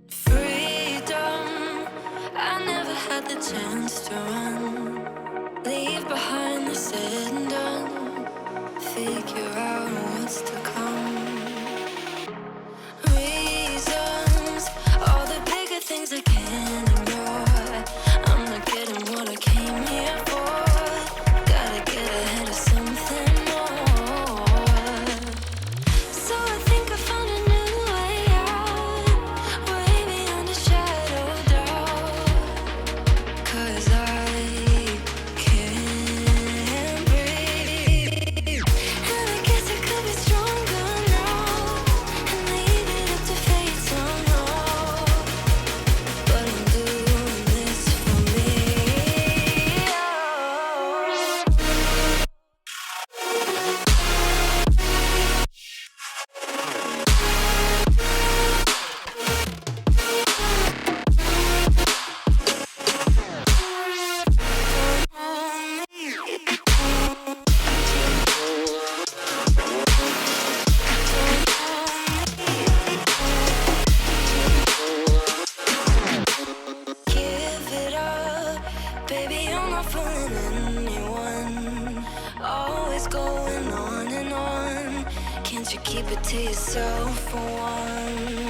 Freedom, I never had the chance to run. Leave behind the said and done. Figure out what's to come. Reasons, all the bigger things I can't ignore. I'm not getting what I came here for. Gotta get ahead of something more. So I think I found a new way out, way beyond a shadow of doubt. 'Cause I can't breathe, and I guess I could be stronger now and leave it up to fate somehow. But I'm doing this for me. Give it up, baby, I'm not fooling anyone. Always going on and on. Can't you keep it to yourself for once?